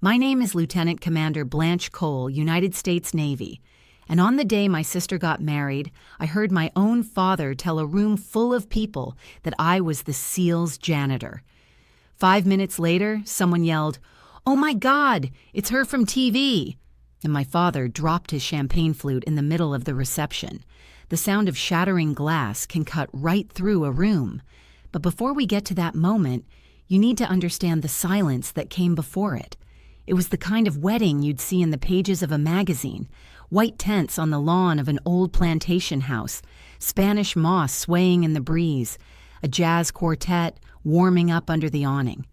My name is Lieutenant Commander Blanche Cole, United States Navy, and on the day my sister got married, I heard my own father tell a room full of people that I was the SEAL's janitor. 5 minutes later, someone yelled, "Oh my God, it's her from TV!" And my father dropped his champagne flute in the middle of the reception. The sound of shattering glass can cut right through a room. But before we get to that moment, you need to understand the silence that came before it. It was the kind of wedding you'd see in the pages of a magazine, white tents on the lawn of an old plantation house, Spanish moss swaying in the breeze, a jazz quartet warming up under the awning.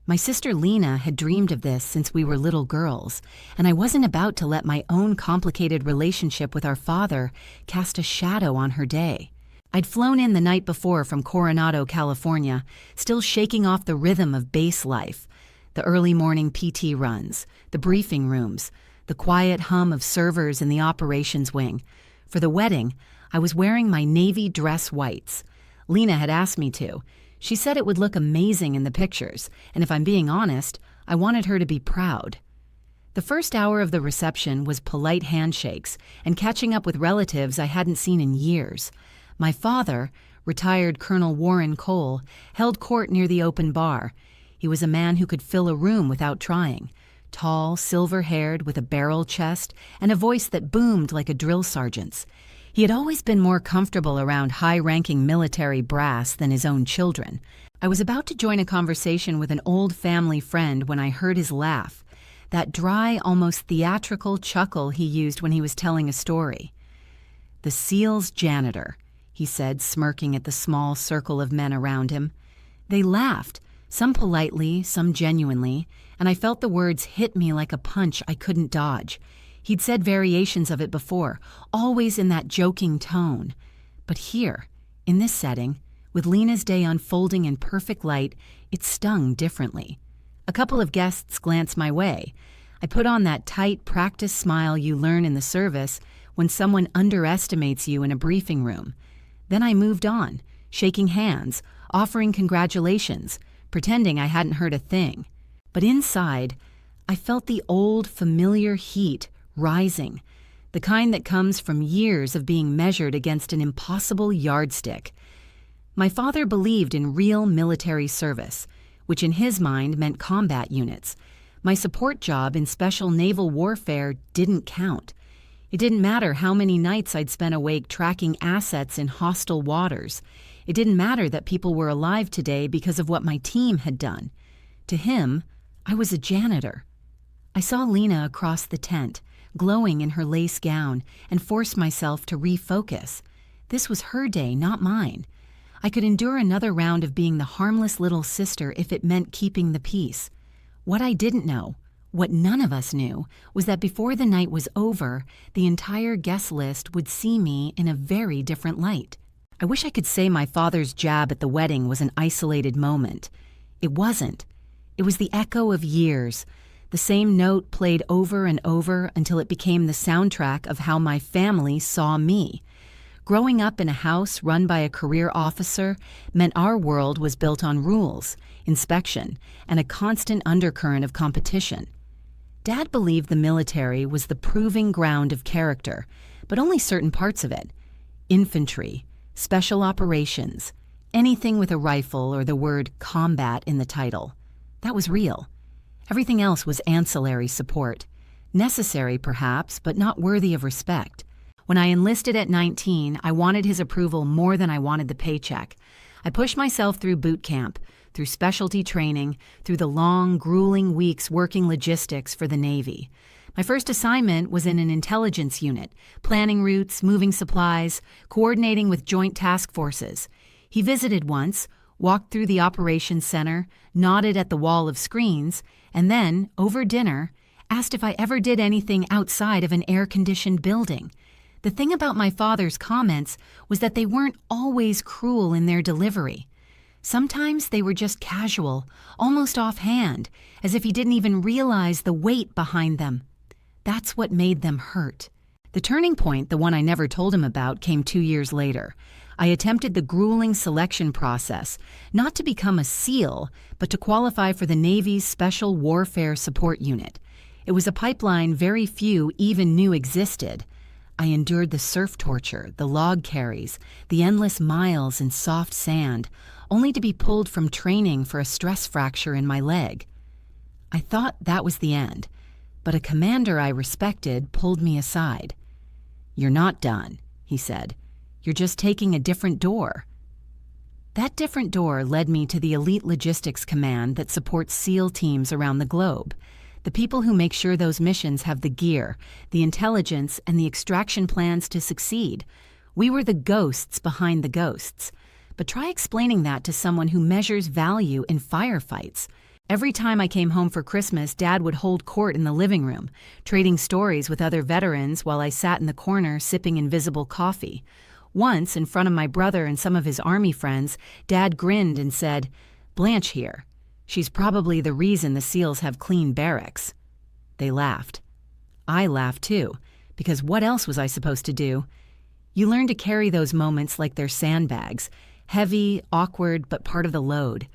My sister Lena had dreamed of this since we were little girls, and I wasn't about to let my own complicated relationship with our father cast a shadow on her day. I'd flown in the night before from Coronado, California, still shaking off the rhythm of base life. The early morning PT runs, the briefing rooms, the quiet hum of servers in the operations wing. For the wedding, I was wearing my navy dress whites. Lena had asked me to. She said it would look amazing in the pictures, and if I'm being honest, I wanted her to be proud. The first hour of the reception was polite handshakes and catching up with relatives I hadn't seen in years. My father, retired Colonel Warren Cole, held court near the open bar. He was a man who could fill a room without trying. Tall, silver-haired, with a barrel chest and a voice that boomed like a drill sergeant's. He had always been more comfortable around high-ranking military brass than his own children. I was about to join a conversation with an old family friend when I heard his laugh, that dry, almost theatrical chuckle he used when he was telling a story. "The SEAL's janitor," he said, smirking at the small circle of men around him. They laughed, some politely, some genuinely, and I felt the words hit me like a punch I couldn't dodge. He'd said variations of it before, always in that joking tone. But here, in this setting, with Lena's day unfolding in perfect light, it stung differently. A couple of guests glanced my way. I put on that tight, practiced smile you learn in the service when someone underestimates you in a briefing room. Then I moved on, shaking hands, offering congratulations, pretending I hadn't heard a thing. But inside, I felt the old, familiar heat rising, the kind that comes from years of being measured against an impossible yardstick. My father believed in real military service, which in his mind meant combat units. My support job in special naval warfare didn't count. It didn't matter how many nights I'd spent awake tracking assets in hostile waters. It didn't matter that people were alive today because of what my team had done. To him, I was a janitor. I saw Lena across the tent, glowing in her lace gown, and forced myself to refocus. This was her day, not mine. I could endure another round of being the harmless little sister if it meant keeping the peace. What I didn't know, what none of us knew, was that before the night was over, the entire guest list would see me in a very different light. I wish I could say my father's jab at the wedding was an isolated moment. It wasn't. It was the echo of years. The same note played over and over until it became the soundtrack of how my family saw me. Growing up in a house run by a career officer meant our world was built on rules, inspection, and a constant undercurrent of competition. Dad believed the military was the proving ground of character, but only certain parts of it. Infantry, special operations, anything with a rifle or the word combat in the title. That was real. Everything else was ancillary support. Necessary, perhaps, but not worthy of respect. When I enlisted at 19, I wanted his approval more than I wanted the paycheck. I pushed myself through boot camp, through specialty training, through the long, grueling weeks working logistics for the Navy. My first assignment was in an intelligence unit, planning routes, moving supplies, coordinating with joint task forces. He visited once, walked through the operations center, nodded at the wall of screens, and then, over dinner, asked if I ever did anything outside of an air-conditioned building. The thing about my father's comments was that they weren't always cruel in their delivery. Sometimes they were just casual, almost offhand, as if he didn't even realize the weight behind them. That's what made them hurt. The turning point, the one I never told him about, came 2 years later. I attempted the grueling selection process, not to become a SEAL, but to qualify for the Navy's Special Warfare Support Unit. It was a pipeline very few even knew existed. I endured the surf torture, the log carries, the endless miles in soft sand, only to be pulled from training for a stress fracture in my leg. I thought that was the end, but a commander I respected pulled me aside. "You're not done," he said. "You're just taking a different door." That different door led me to the elite logistics command that supports SEAL teams around the globe, the people who make sure those missions have the gear, the intelligence, and the extraction plans to succeed. We were the ghosts behind the ghosts. But try explaining that to someone who measures value in firefights. Every time I came home for Christmas, Dad would hold court in the living room, trading stories with other veterans while I sat in the corner sipping invisible coffee. Once, in front of my brother and some of his Army friends, Dad grinned and said, "Blanche here. She's probably the reason the SEALs have clean barracks." They laughed. I laughed too, because what else was I supposed to do? You learn to carry those moments like they're sandbags, heavy, awkward, but part of the load.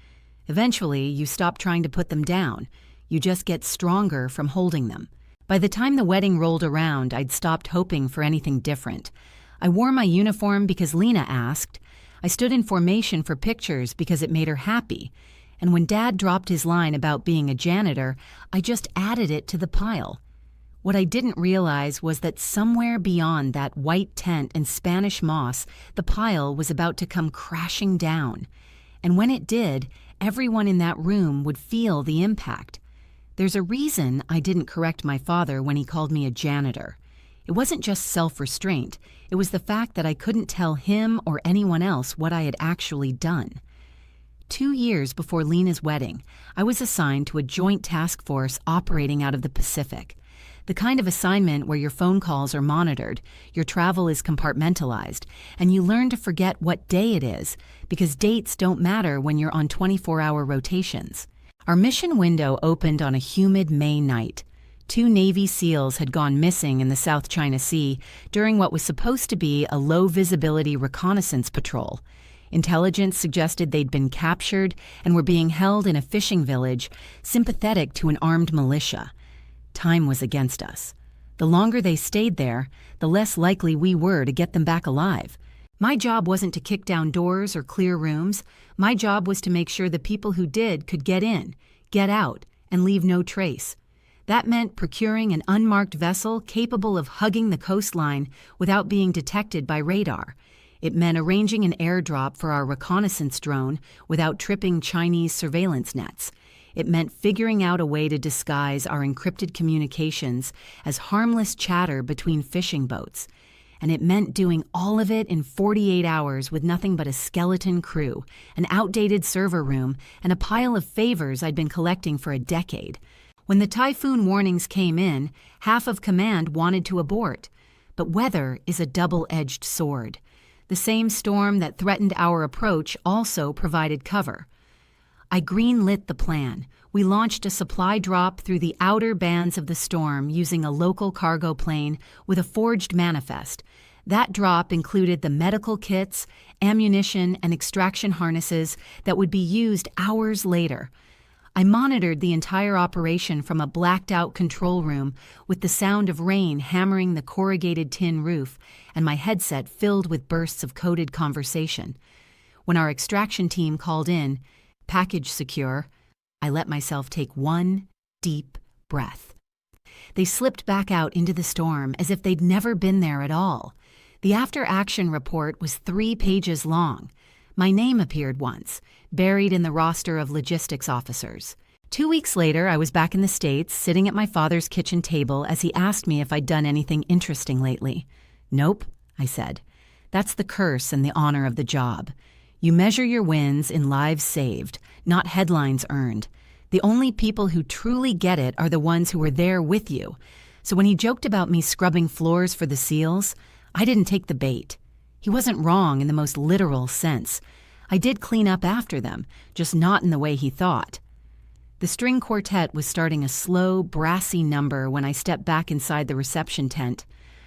Eventually, you stop trying to put them down. You just get stronger from holding them. By the time the wedding rolled around, I'd stopped hoping for anything different. I wore my uniform because Lena asked. I stood in formation for pictures because it made her happy. And when Dad dropped his line about being a janitor, I just added it to the pile. What I didn't realize was that somewhere beyond that white tent and Spanish moss, the pile was about to come crashing down. And when it did, everyone in that room would feel the impact. There's a reason I didn't correct my father when he called me a janitor. It wasn't just self-restraint. It was the fact that I couldn't tell him or anyone else what I had actually done. 2 years before Lena's wedding, I was assigned to a joint task force operating out of the Pacific. The kind of assignment where your phone calls are monitored, your travel is compartmentalized, and you learn to forget what day it is, because dates don't matter when you're on 24-hour rotations. Our mission window opened on a humid May night. 2 Navy SEALs had gone missing in the South China Sea during what was supposed to be a low-visibility reconnaissance patrol. Intelligence suggested they'd been captured and were being held in a fishing village, sympathetic to an armed militia. Time was against us. The longer they stayed there, the less likely we were to get them back alive. My job wasn't to kick down doors or clear rooms. My job was to make sure the people who did could get in, get out, and leave no trace. That meant procuring an unmarked vessel capable of hugging the coastline without being detected by radar. It meant arranging an airdrop for our reconnaissance drone without tripping Chinese surveillance nets. It meant figuring out a way to disguise our encrypted communications as harmless chatter between fishing boats. And it meant doing all of it in 48 hours with nothing but a skeleton crew, an outdated server room, and a pile of favors I'd been collecting for a decade. When the typhoon warnings came in, half of command wanted to abort. But weather is a double-edged sword. The same storm that threatened our approach also provided cover. I green-lit the plan. We launched a supply drop through the outer bands of the storm using a local cargo plane with a forged manifest. That drop included the medical kits, ammunition, and extraction harnesses that would be used hours later. I monitored the entire operation from a blacked-out control room with the sound of rain hammering the corrugated tin roof and my headset filled with bursts of coded conversation. When our extraction team called in, "Package secure," I let myself take one deep breath. They slipped back out into the storm as if they'd never been there at all. The after-action report was 3 pages long. My name appeared once, buried in the roster of logistics officers. 2 weeks later, I was back in the States, sitting at my father's kitchen table as he asked me if I'd done anything interesting lately. "Nope," I said. "That's the curse and the honor of the job. You measure your wins in lives saved, not headlines earned. The only people who truly get it are the ones who were there with you." So when he joked about me scrubbing floors for the SEALs, I didn't take the bait. He wasn't wrong in the most literal sense. I did clean up after them, just not in the way he thought. The string quartet was starting a slow, brassy number when I stepped back inside the reception tent.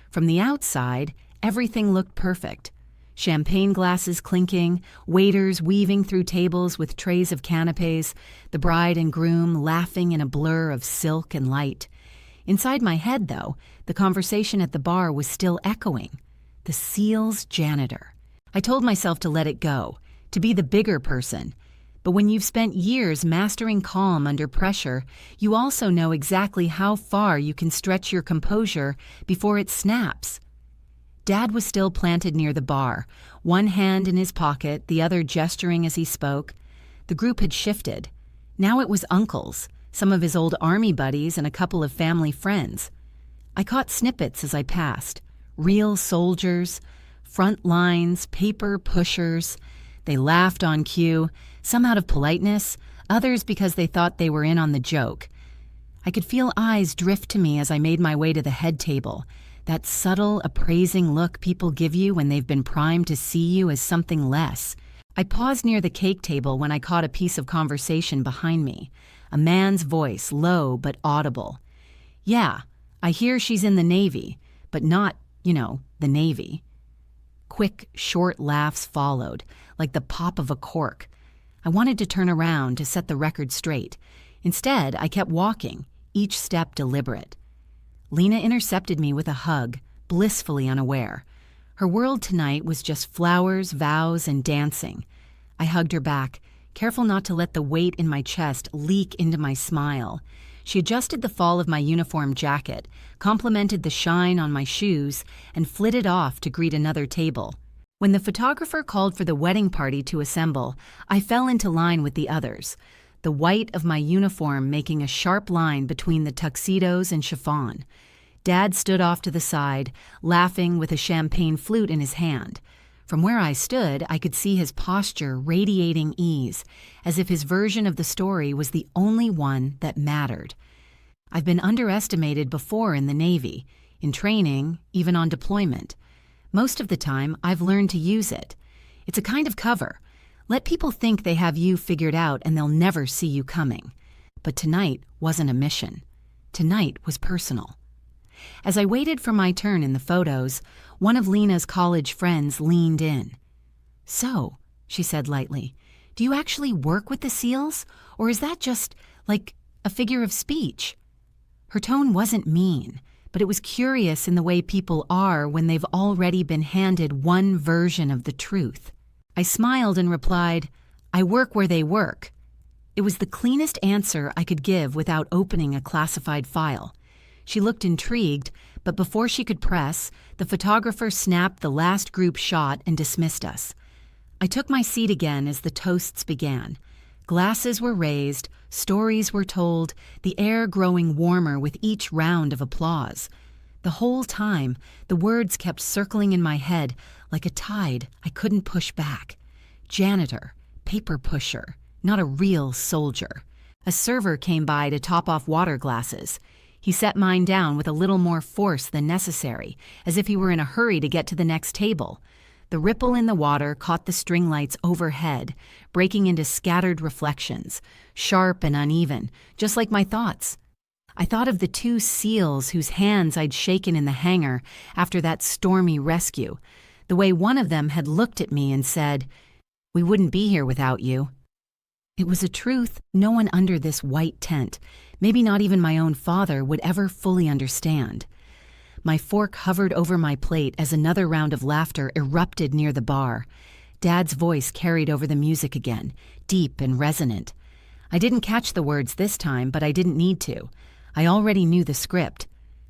From the outside, everything looked perfect. Champagne glasses clinking, waiters weaving through tables with trays of canapes, the bride and groom laughing in a blur of silk and light. Inside my head, though, the conversation at the bar was still echoing. The SEAL's janitor. I told myself to let it go, to be the bigger person. But when you've spent years mastering calm under pressure, you also know exactly how far you can stretch your composure before it snaps. Dad was still planted near the bar, one hand in his pocket, the other gesturing as he spoke. The group had shifted. Now it was uncles, some of his old army buddies, and a couple of family friends. I caught snippets as I passed. Real soldiers, front lines, paper pushers. They laughed on cue, some out of politeness, others because they thought they were in on the joke. I could feel eyes drift to me as I made my way to the head table, that subtle, appraising look people give you when they've been primed to see you as something less. I paused near the cake table when I caught a piece of conversation behind me, a man's voice, low but audible. "Yeah, I hear she's in the Navy, but not, the Navy." Quick, short laughs followed, like the pop of a cork. I wanted to turn around to set the record straight. Instead, I kept walking, each step deliberate. Lena intercepted me with a hug, blissfully unaware. Her world tonight was just flowers, vows, and dancing. I hugged her back, careful not to let the weight in my chest leak into my smile. She adjusted the fall of my uniform jacket, complimented the shine on my shoes, and flitted off to greet another table. When the photographer called for the wedding party to assemble, I fell into line with the others, the white of my uniform making a sharp line between the tuxedos and chiffon. Dad stood off to the side, laughing with a champagne flute in his hand. From where I stood, I could see his posture radiating ease, as if his version of the story was the only one that mattered. I've been underestimated before in the Navy, in training, even on deployment. Most of the time, I've learned to use it. It's a kind of cover. Let people think they have you figured out and they'll never see you coming. But tonight wasn't a mission. Tonight was personal. As I waited for my turn in the photos, one of Lena's college friends leaned in. "So," she said lightly, "do you actually work with the SEALs? Or is that just, like, a figure of speech?" Her tone wasn't mean, but it was curious in the way people are when they've already been handed one version of the truth. I smiled and replied, "I work where they work." It was the cleanest answer I could give without opening a classified file. She looked intrigued, but before she could press, the photographer snapped the last group shot and dismissed us. I took my seat again as the toasts began. Glasses were raised, stories were told, the air growing warmer with each round of applause. The whole time, the words kept circling in my head like a tide I couldn't push back. Janitor, paper pusher, not a real soldier. A server came by to top off water glasses. He set mine down with a little more force than necessary, as if he were in a hurry to get to the next table. The ripple in the water caught the string lights overhead, breaking into scattered reflections, sharp and uneven, just like my thoughts. I thought of the two SEALs whose hands I'd shaken in the hangar after that stormy rescue, the way one of them had looked at me and said, "We wouldn't be here without you." It was a truth no one under this white tent, maybe not even my own father, would ever fully understand. My fork hovered over my plate as another round of laughter erupted near the bar. Dad's voice carried over the music again, deep and resonant. I didn't catch the words this time, but I didn't need to. I already knew the script.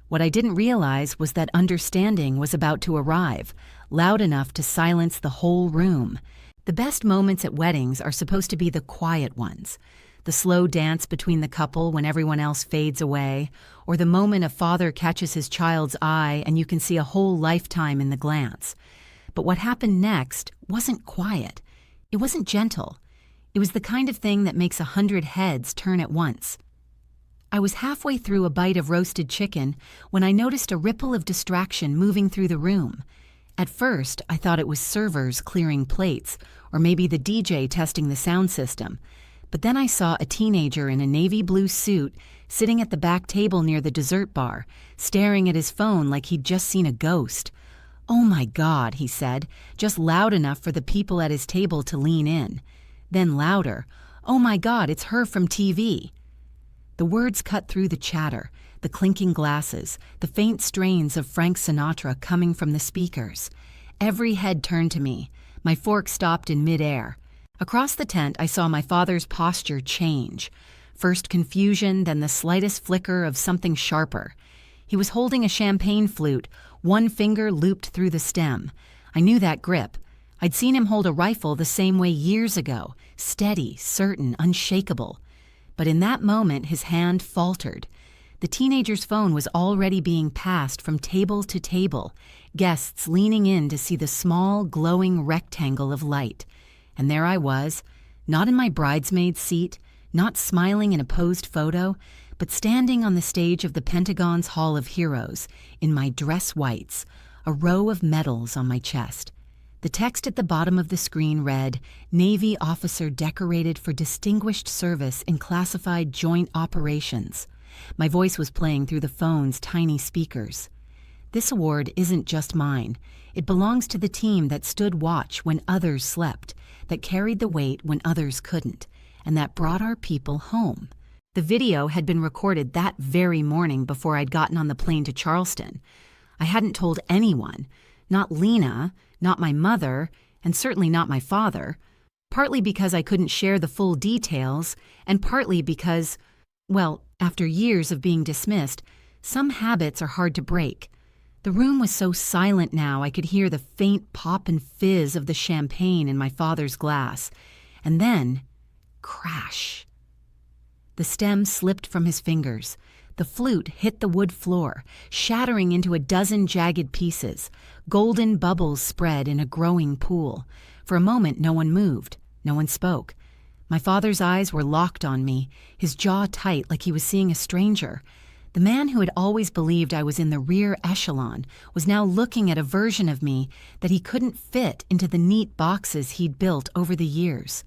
What I didn't realize was that understanding was about to arrive, loud enough to silence the whole room. The best moments at weddings are supposed to be the quiet ones. The slow dance between the couple when everyone else fades away, or the moment a father catches his child's eye and you can see a whole lifetime in the glance. But what happened next wasn't quiet. It wasn't gentle. It was the kind of thing that makes 100 heads turn at once. I was halfway through a bite of roasted chicken when I noticed a ripple of distraction moving through the room. At first, I thought it was servers clearing plates, or maybe the DJ testing the sound system. But then I saw a teenager in a navy blue suit sitting at the back table near the dessert bar, staring at his phone like he'd just seen a ghost. "Oh my God," he said, just loud enough for the people at his table to lean in. Then louder, "Oh my God, it's her from TV." The words cut through the chatter, the clinking glasses, the faint strains of Frank Sinatra coming from the speakers. Every head turned to me. My fork stopped in midair. Across the tent, I saw my father's posture change. First confusion, then the slightest flicker of something sharper. He was holding a champagne flute, one finger looped through the stem. I knew that grip. I'd seen him hold a rifle the same way years ago, steady, certain, unshakable. But in that moment, his hand faltered. The teenager's phone was already being passed from table to table, guests leaning in to see the small, glowing rectangle of light. And there I was, not in my bridesmaid's seat, not smiling in a posed photo, but standing on the stage of the Pentagon's Hall of Heroes, in my dress whites, a row of medals on my chest. The text at the bottom of the screen read, "Navy officer decorated for distinguished service in classified joint operations." My voice was playing through the phone's tiny speakers. This award isn't just mine. It belongs to the team that stood watch when others slept, that carried the weight when others couldn't, and that brought our people home. The video had been recorded that very morning before I'd gotten on the plane to Charleston. I hadn't told anyone, not Lena, not my mother, and certainly not my father, partly because I couldn't share the full details, and partly because, well, after years of being dismissed, some habits are hard to break. The room was so silent now I could hear the faint pop and fizz of the champagne in my father's glass. And then, crash. The stem slipped from his fingers. The flute hit the wood floor, shattering into a dozen jagged pieces. Golden bubbles spread in a growing pool. For a moment, no one moved. No one spoke. My father's eyes were locked on me, his jaw tight like he was seeing a stranger. The man who had always believed I was in the rear echelon was now looking at a version of me that he couldn't fit into the neat boxes he'd built over the years.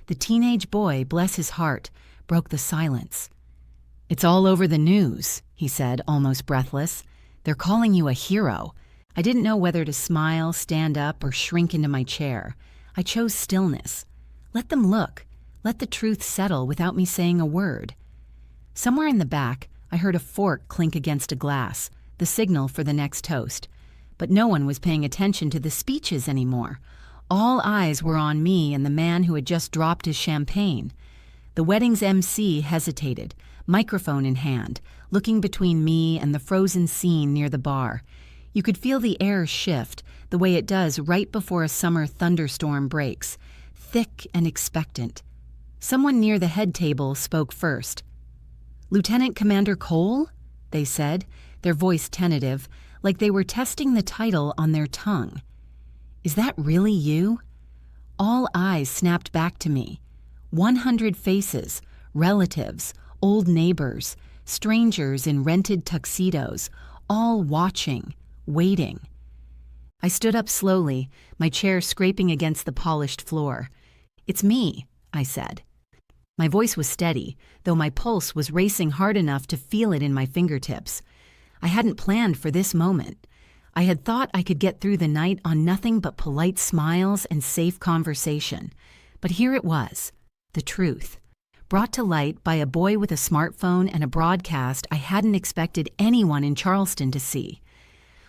The teenage boy, bless his heart, broke the silence. "It's all over the news," he said, almost breathless. "They're calling you a hero." I didn't know whether to smile, stand up, or shrink into my chair. I chose stillness. Let them look. Let the truth settle without me saying a word. Somewhere in the back, I heard a fork clink against a glass, the signal for the next toast. But no one was paying attention to the speeches anymore. All eyes were on me and the man who had just dropped his champagne. The wedding's MC hesitated, microphone in hand, looking between me and the frozen scene near the bar. You could feel the air shift, the way it does right before a summer thunderstorm breaks, thick and expectant. Someone near the head table spoke first. "Lieutenant Commander Cole?" they said, their voice tentative, like they were testing the title on their tongue. "Is that really you?" All eyes snapped back to me. 100 faces, relatives, old neighbors, strangers in rented tuxedos, all watching, waiting. I stood up slowly, my chair scraping against the polished floor. "It's me," I said. My voice was steady, though my pulse was racing hard enough to feel it in my fingertips. I hadn't planned for this moment. I had thought I could get through the night on nothing but polite smiles and safe conversation. But here it was, the truth, brought to light by a boy with a smartphone and a broadcast I hadn't expected anyone in Charleston to see.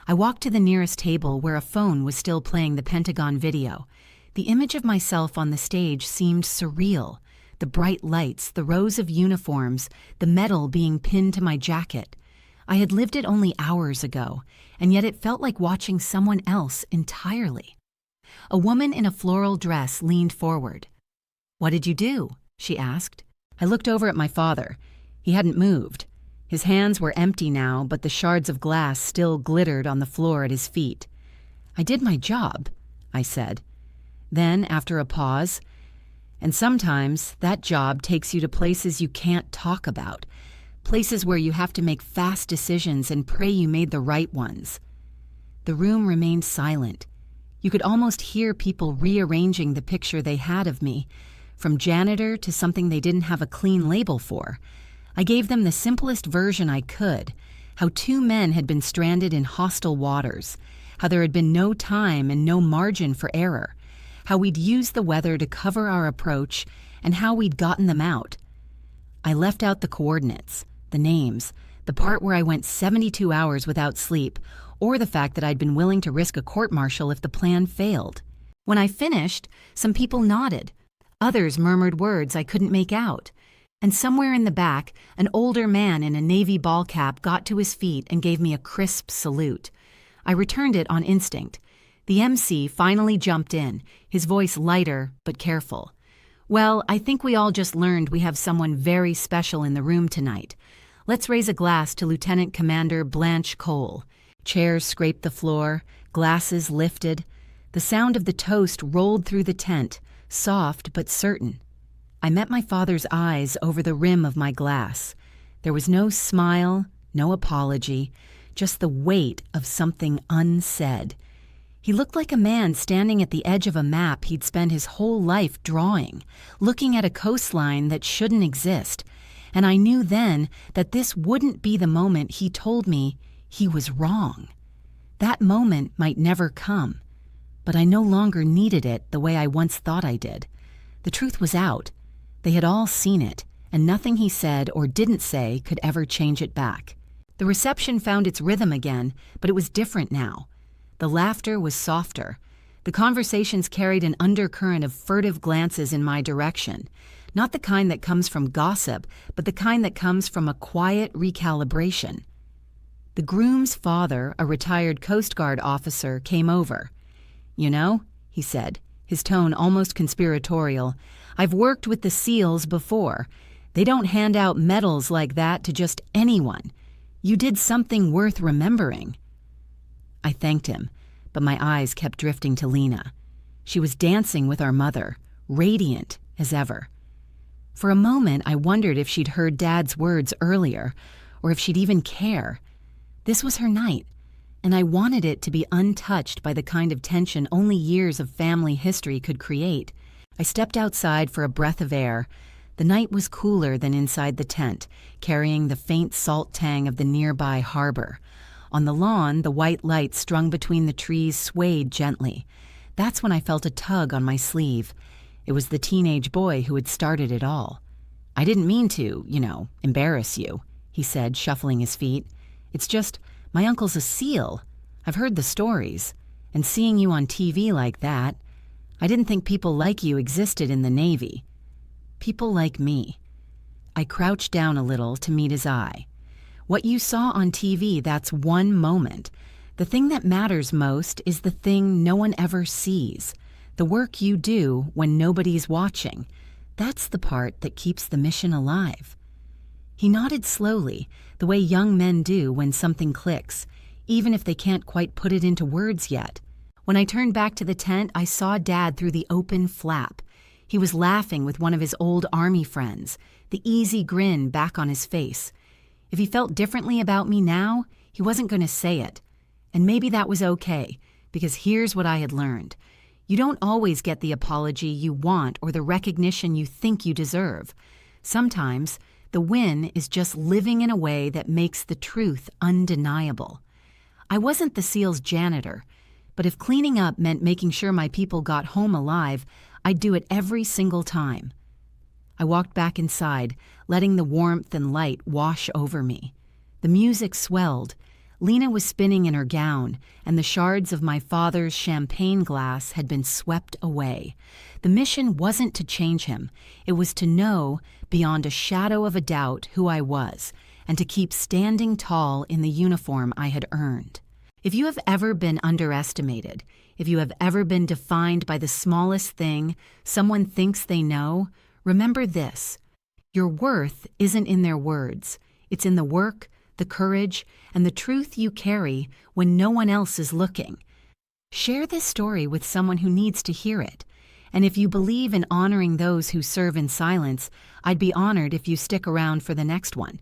I walked to the nearest table where a phone was still playing the Pentagon video. The image of myself on the stage seemed surreal. The bright lights, the rows of uniforms, the medal being pinned to my jacket. I had lived it only hours ago, and yet it felt like watching someone else entirely. A woman in a floral dress leaned forward. "What did you do?" she asked. I looked over at my father. He hadn't moved. His hands were empty now, but the shards of glass still glittered on the floor at his feet. "I did my job," I said. Then, after a pause, "And sometimes that job takes you to places you can't talk about, places where you have to make fast decisions and pray you made the right ones." The room remained silent. You could almost hear people rearranging the picture they had of me, from janitor to something they didn't have a clean label for. I gave them the simplest version I could, how two men had been stranded in hostile waters, how there had been no time and no margin for error, how we'd used the weather to cover our approach, and how we'd gotten them out. I left out the coordinates, the names, the part where I went 72 hours without sleep, or the fact that I'd been willing to risk a court-martial if the plan failed. When I finished, some people nodded. Others murmured words I couldn't make out. And somewhere in the back, an older man in a navy ball cap got to his feet and gave me a crisp salute. I returned it on instinct. The MC finally jumped in, his voice lighter but careful. "Well, I think we all just learned we have someone very special in the room tonight. Let's raise a glass to Lieutenant Commander Blanche Cole." Chairs scraped the floor, glasses lifted. The sound of the toast rolled through the tent, soft but certain. I met my father's eyes over the rim of my glass. There was no smile, no apology, just the weight of something unsaid. He looked like a man standing at the edge of a map he'd spent his whole life drawing, looking at a coastline that shouldn't exist. And I knew then that this wouldn't be the moment he told me he was wrong. That moment might never come, but I no longer needed it the way I once thought I did. The truth was out. They had all seen it, and nothing he said or didn't say could ever change it back. The reception found its rhythm again, but it was different now. The laughter was softer. The conversations carried an undercurrent of furtive glances in my direction, not the kind that comes from gossip, but the kind that comes from a quiet recalibration. The groom's father, a retired Coast Guard officer, came over. "You know," he said, his tone almost conspiratorial, "I've worked with the SEALs before. They don't hand out medals like that to just anyone. You did something worth remembering." I thanked him, but my eyes kept drifting to Lena. She was dancing with our mother, radiant as ever. For a moment, I wondered if she'd heard Dad's words earlier, or if she'd even care. This was her night, and I wanted it to be untouched by the kind of tension only years of family history could create. I stepped outside for a breath of air. The night was cooler than inside the tent, carrying the faint salt tang of the nearby harbor. On the lawn, the white light strung between the trees swayed gently. That's when I felt a tug on my sleeve. It was the teenage boy who had started it all. "I didn't mean to, embarrass you," he said, shuffling his feet. "It's just, my uncle's a SEAL. I've heard the stories. And seeing you on TV like that, I didn't think people like you existed in the Navy. People like me." I crouched down a little to meet his eye. "What you saw on TV, that's one moment. The thing that matters most is the thing no one ever sees. The work you do when nobody's watching. That's the part that keeps the mission alive." He nodded slowly, the way young men do when something clicks, even if they can't quite put it into words yet. When I turned back to the tent, I saw Dad through the open flap. He was laughing with one of his old Army friends, the easy grin back on his face. If he felt differently about me now, he wasn't going to say it. And maybe that was okay, because here's what I had learned. You don't always get the apology you want or the recognition you think you deserve. Sometimes, the win is just living in a way that makes the truth undeniable. I wasn't the SEAL's janitor, but if cleaning up meant making sure my people got home alive, I'd do it every single time. I walked back inside, letting the warmth and light wash over me. The music swelled. Lena was spinning in her gown, and the shards of my father's champagne glass had been swept away. The mission wasn't to change him. It was to know, beyond a shadow of a doubt, who I was, and to keep standing tall in the uniform I had earned. If you have ever been underestimated, if you have ever been defined by the smallest thing someone thinks they know, remember this. Your worth isn't in their words. It's in the work, the courage, and the truth you carry when no one else is looking. Share this story with someone who needs to hear it. And if you believe in honoring those who serve in silence, I'd be honored if you stick around for the next one.